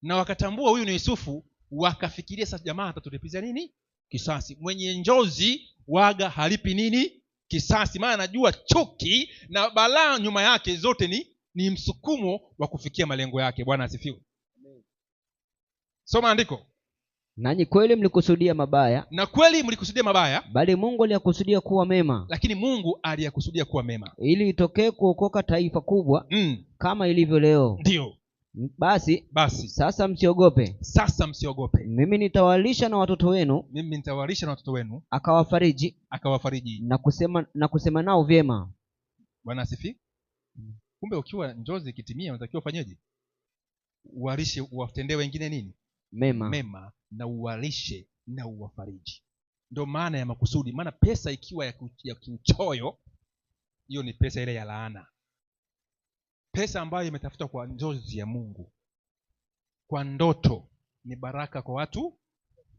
na wakatambua huyu ni Yusufu, wakafikiria sasa jamaa atatulipiza nini? Kisasi. Mwenye njozi waga halipi nini? Kisasi. Maana anajua chuki na balaa nyuma yake zote ni msukumo wa kufikia malengo yake. Bwana asifiwe. Soma andiko. Nanyi kweli mlikusudia mabaya, na kweli mlikusudia mabaya, bali Mungu aliyakusudia kuwa mema. Lakini Mungu aliyakusudia kuwa mema, ili itokee kuokoka taifa kubwa kama ilivyo leo. Ndio. Basi sasa msiogope. Sasa msiogope. Mimi nitawalisha na watoto wenu. Akawafariji. Na kusema nao vyema. Bwana asifiwe. Kumbe ukiwa njozi ikitimia unatakiwa ufanyeje? Uwalishe, uwatendee wengine nini? Mema na uwalishe na uwafariji. Ndio maana ya makusudi. Maana pesa ikiwa ya kiuchoyo, hiyo ni pesa ile ya laana. Pesa ambayo imetafutwa kwa njozi ya Mungu, kwa ndoto, ni baraka kwa watu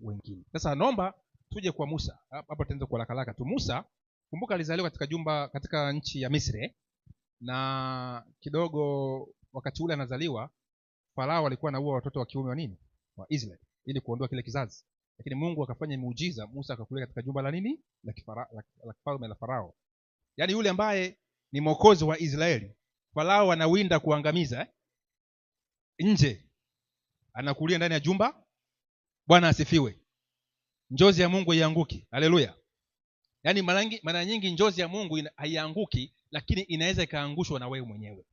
wengine. Sasa naomba tuje kwa Musa. Hapa tutaanza kwa haraka tu. Musa, kumbuka alizaliwa katika nchi ya Misri, na kidogo wakati ule anazaliwa, Farao alikuwa anaua watoto wa kiume wa nini? Wa Israeli, ili kuondoa kile kizazi. Lakini Mungu akafanya muujiza, Musa akakulia katika jumba la nini? La kifalme la Farao. Yaani yule ambaye ni mwokozi wa Israeli, Farao anawinda kuangamiza nje, anakulia ndani ya jumba. Bwana asifiwe. Njozi ya Mungu haianguki. Haleluya. Yaani mara nyingi njozi ya Mungu haianguki, lakini inaweza ikaangushwa na wewe mwenyewe.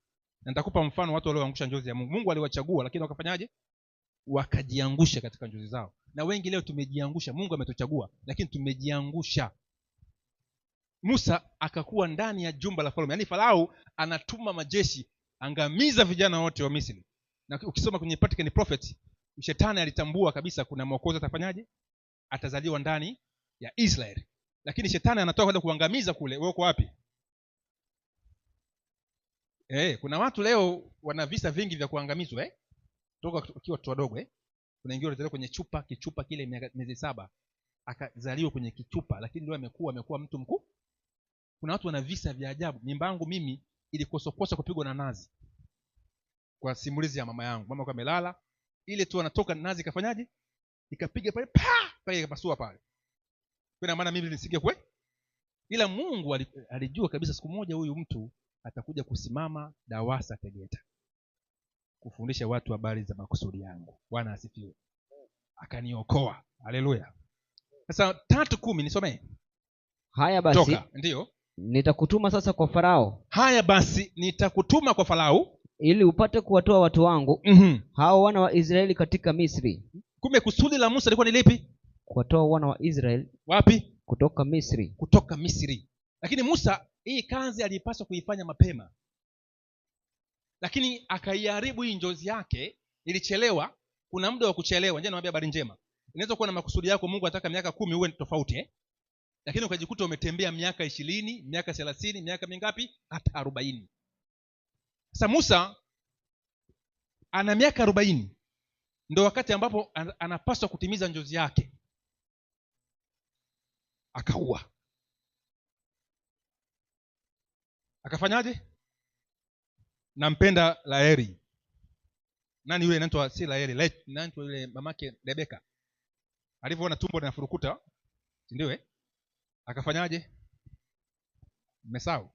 Na nitakupa mfano watu walioangusha njozi ya Mungu. Mungu aliwachagua, lakini wakafanyaje? Wakajiangusha katika njozi zao. Na wengi leo tumejiangusha. Mungu ametuchagua, lakini tumejiangusha. Musa akakuwa ndani ya jumba la Farao. Yaani Farao anatuma majeshi angamiza vijana wote wa Misri. Na ukisoma kwenye Practical Prophet, shetani alitambua kabisa kuna mwokozi atafanyaje? Atazaliwa ndani ya Israeli. Lakini shetani anatoka kwenda kuangamiza kule. Wewe uko wapi? Kuna watu leo wana visa vingi vya kuangamizwa toka ukiwa watu wadogo Kuna wengine walizaliwa kwenye kichupa kile miezi 7, akazaliwa kwenye kichupa, lakini ndio amekuwa mtu mkuu. Kuna watu wana visa vya ajabu. Mimba yangu mimi ilikosokosa kupigwa na nazi, kwa simulizi ya mama yangu. Mama kamelala, ile tu anatoka nazi kafanyaje? Ikapiga pale pale ikapasua pale. Kwa maana mimi nisingekwe. Ila Mungu alijua kabisa siku moja huyu mtu atakuja kusimama DAWASA Tegeta kufundisha watu habari za makusudi yangu. Bwana asifiwe. Akaniokoa. Haleluya. Sasa 3:10 nisomee. Haya basi. Toka. Ndio. Nitakutuma sasa kwa Farao. Haya basi nitakutuma kwa Farao ili upate kuwatoa watu wangu hao wana wa Israeli katika Misri. Kumbe kusudi la Musa lilikuwa ni lipi? Kuwatoa wana wa Israeli. Wapi? Kutoka Misri. Kutoka Misri. Lakini Musa hii kazi alipaswa kuifanya mapema, lakini akaiharibu hii njozi yake. Ilichelewa. Kuna muda wa kuchelewa. Nje naambia habari njema. Inaweza kuwa na makusudi yako, Mungu anataka miaka 10 uwe tofauti lakini ukajikuta umetembea miaka 20, miaka 30, miaka mingapi? Hata 40. Sasa Musa ana miaka 40, ndio wakati ambapo anapaswa kutimiza njozi yake. Akaua. Akafanyaje? Nampenda Laeli. Nani yule anaitwa si Laeli? Nani yule mamake Rebeka? Alivyoona tumbo linafurukuta, ndio akafanyaje? Mmesahau?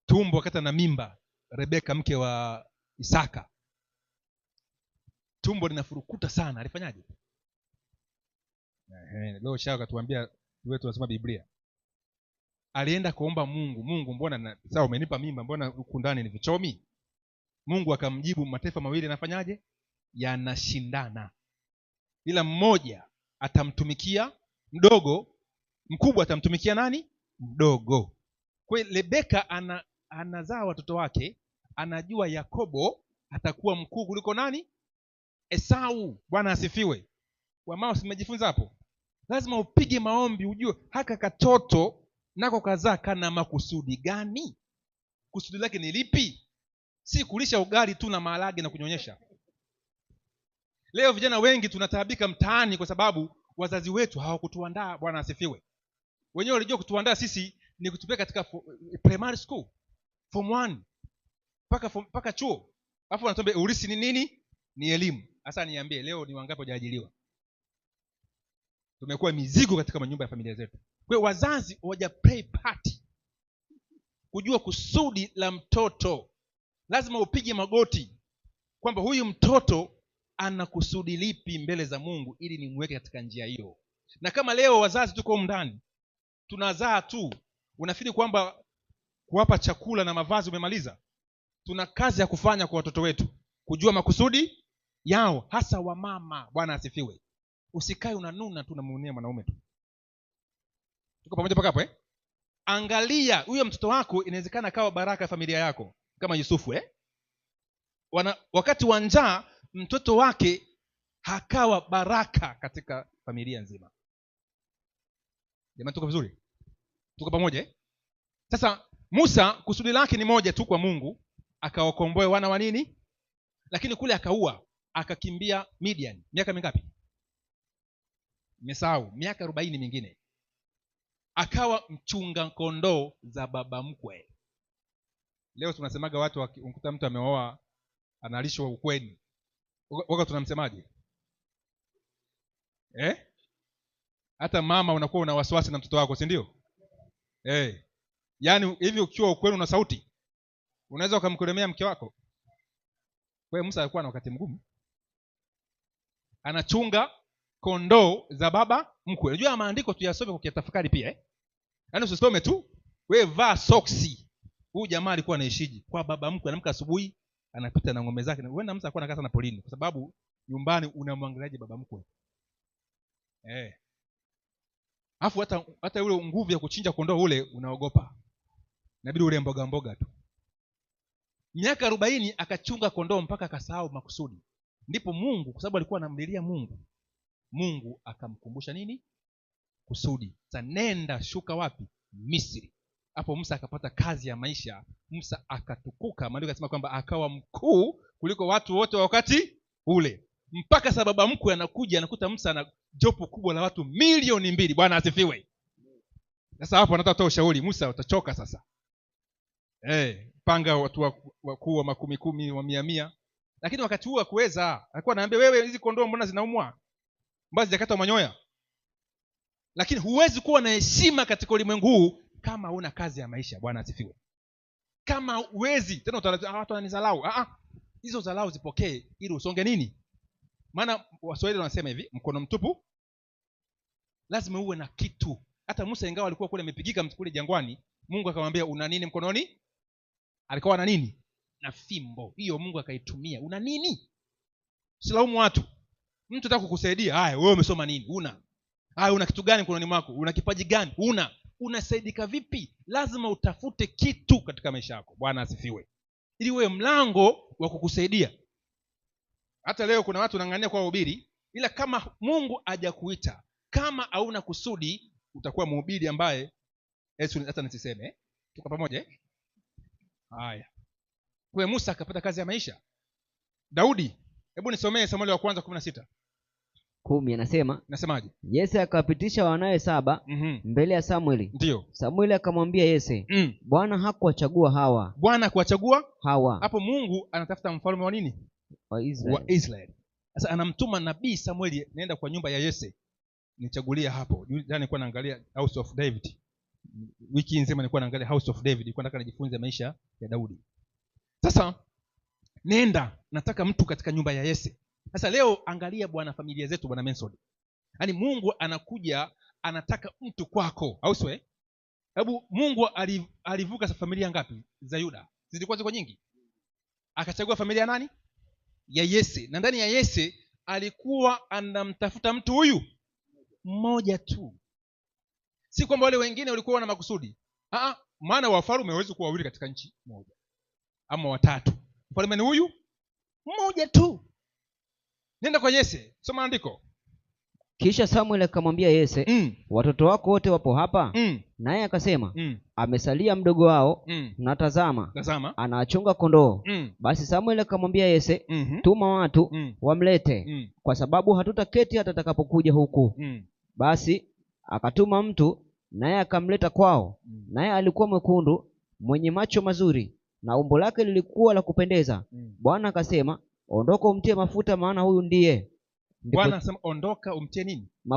Tumbo wakati na mimba Rebeka mke wa Isaka. Tumbo linafurukuta sana. Alifanyaje? Leo shaka katuambia wewe tunasoma Biblia. Alienda kuomba Mungu, mbona sawa umenipa mimba, mbona huku ndani ni vichomi? Mungu akamjibu, mataifa mawili yanafanyaje? Yanashindana. Ila mmoja atamtumikia mdogo, mkubwa atamtumikia nani? Mdogo. Kwa hiyo Rebeka anazaa watoto wake, anajua Yakobo atakuwa mkuu kuliko nani? Esau. Bwana asifiwe. Wamao simejifunza hapo. Lazima upige maombi ujue haka katoto nako kazaa kana makusudi gani? Kusudi lake ni lipi? Si kulisha ugali tu na maharage na kunyonyesha. Leo vijana wengi tunataabika mtaani kwa sababu wazazi wetu hawakutuandaa. Bwana asifiwe. Wenyewe walijua kutuandaa sisi ni kutupeleka katika primary school, form 1 mpaka chuo. Alafu wanatuambia urisi ni nini? ni elimu. Sasa niambie leo ni wangapi hawajaajiriwa? Tumekuwa mizigo katika manyumba ya familia zetu. Kwa hiyo wazazi hawaja play part kujua kusudi la mtoto. Lazima upige magoti kwamba huyu mtoto ana kusudi lipi mbele za Mungu ili nimweke katika njia hiyo. Na kama leo wazazi tuko huko ndani tunazaa tu, unafikiri kwamba kuwapa chakula na mavazi umemaliza? Tuna kazi ya kufanya kwa watoto wetu, kujua makusudi yao, hasa wa mama. Bwana asifiwe. Usikae unanuna tu unamuonia mwanaume tu. Tuko pamoja paka hapo Angalia huyo mtoto wako, inawezekana kawa baraka ya familia yako kama Yusufu wakati wa njaa mtoto wake hakawa baraka katika familia nzima. Jamani, tuko vizuri? Tuko pamoja Sasa Musa kusudi lake ni moja tu kwa Mungu, akawakomboe wana wa nini, lakini kule akaua, akakimbia Midian. Miaka mingapi? Nimesahau, miaka 40 mingine. Akawa mchunga kondoo za baba mkwe. Leo tunasemaga watu wakikuta mtu ameoa analishwa ukweni, waka tunamsemaje? Hata mama unakuwa una wasiwasi na mtoto wako, si ndio? Yaani hivi ukiwa ukweni una sauti, unaweza ukamkulemea mke wako. Kwa hiyo Musa alikuwa na wakati mgumu, anachunga kondoo za baba mkwe. Unajua maandiko tuyasome kwa kutafakari pia yaani usisome tu wewe, vaa soksi. Huyu jamaa alikuwa anaishiji kwa baba mkwe, anamka asubuhi anapita na ng'ombe zake. Huenda Musa alikuwa anakaa sana polini, kwa sababu nyumbani unamwangaliaje baba mkwe? Alafu hata ule nguvu ya kuchinja kondoo ule unaogopa, inabidi ule mboga mboga tu. Miaka 40 akachunga kondoo mpaka akasahau makusudi. Ndipo Mungu, kwa sababu alikuwa anamlilia Mungu akamkumbusha nini? Kusudi. Sasa nenda shuka wapi? Misri. Hapo Musa akapata kazi ya maisha. Musa akatukuka, maana akasema kwamba akawa mkuu kuliko watu wote wa wakati ule. Mpaka sababu mkwe anakuja anakuta Musa na jopo kubwa la watu 2,000,000. Bwana asifiwe. Sasa hapo anataka kutoa ushauri, Musa utachoka sasa. Panga watu wakuu wa 10,000 wa 100,000. Lakini wakati huo hakuweza. Alikuwa anaambia wewe, hizi kondoo mbona zinaumwa? Mbona zijakata manyoya? Lakini huwezi kuwa na heshima katika ulimwengu huu kama huna kazi ya maisha. Bwana asifiwe. Kama huwezi tena watu wananizalau. Hizo zalau zipokee ili usonge nini? Maana Waswahili wanasema hivi, mkono mtupu lazima uwe na kitu. Hata Musa ingawa alikuwa kule amepigika kule jangwani, Mungu akamwambia una nini mkononi? Alikuwa na nini? Na fimbo. Hiyo Mungu akaitumia. Una nini? Silaumu watu. Mtu anataka kukusaidia, wewe umesoma nini? Una kitu gani mkononi mwako? Una kipaji gani? Unasaidika vipi? Lazima utafute kitu katika maisha yako. Bwana asifiwe. Ili uwe mlango wa kukusaidia. Hata leo kuna watu wanang'ania kwa uhubiri, ila kama Mungu hajakuita, kama hauna kusudi, utakuwa mhubiri ambaye hata nisiseme. Tuko pamoja Haya. Kwa Musa akapata kazi ya maisha. Daudi, hebu nisomee Samueli wa kwanza 16. 10 anasema. Nasemaje? Yese akawapitisha wanawe 7 mbele ya Samueli. Ndio. Samueli akamwambia Yese, Bwana hakuwachagua hawa. Bwana hakuwachagua hawa. Hapo Mungu anatafuta mfalme wa nini? Wa Israeli. Sasa anamtuma nabii Samueli, nenda kwa nyumba ya Yese, nichagulia hapo. Jana nilikuwa naangalia House of David. Wiki nzima nilikuwa naangalia House of David, nilikuwa nataka nijifunze maisha ya Daudi. Sasa nenda, nataka mtu katika nyumba ya Yese. Sasa leo angalia bwana, familia zetu bwana Mensod. Yaani Mungu anakuja anataka mtu kwako, au sio? Hebu Mungu alivuka familia ngapi za Yuda? Zilikuwa ziko nyingi. Akachagua familia ya nani? Ya Yese. Na ndani ya Yese alikuwa anamtafuta mtu huyu mmoja tu. Si kwamba wale wengine walikuwa na makusudi. Maana wafalme hawezi kuwa wawili katika nchi moja ama watatu. Mfalme ni huyu mmoja tu. Nenda kwa Yese, soma andiko. Kisha Samuel akamwambia Yese, watoto wako wote wapo hapa? Naye akasema, amesalia mdogo wao, na tazama, anachunga kondoo. Basi Samuel akamwambia Yese, tuma watu wamlete, kwa sababu hatutaketi hata atakapokuja huku. Basi akatuma mtu, naye akamleta kwao. Naye alikuwa mwekundu, mwenye macho mazuri, na umbo lake lilikuwa la kupendeza. Bwana akasema, ondoka umtie mafuta, maana huyu ndiye. Bwana anasema ondoka umtie nini? Mafuta.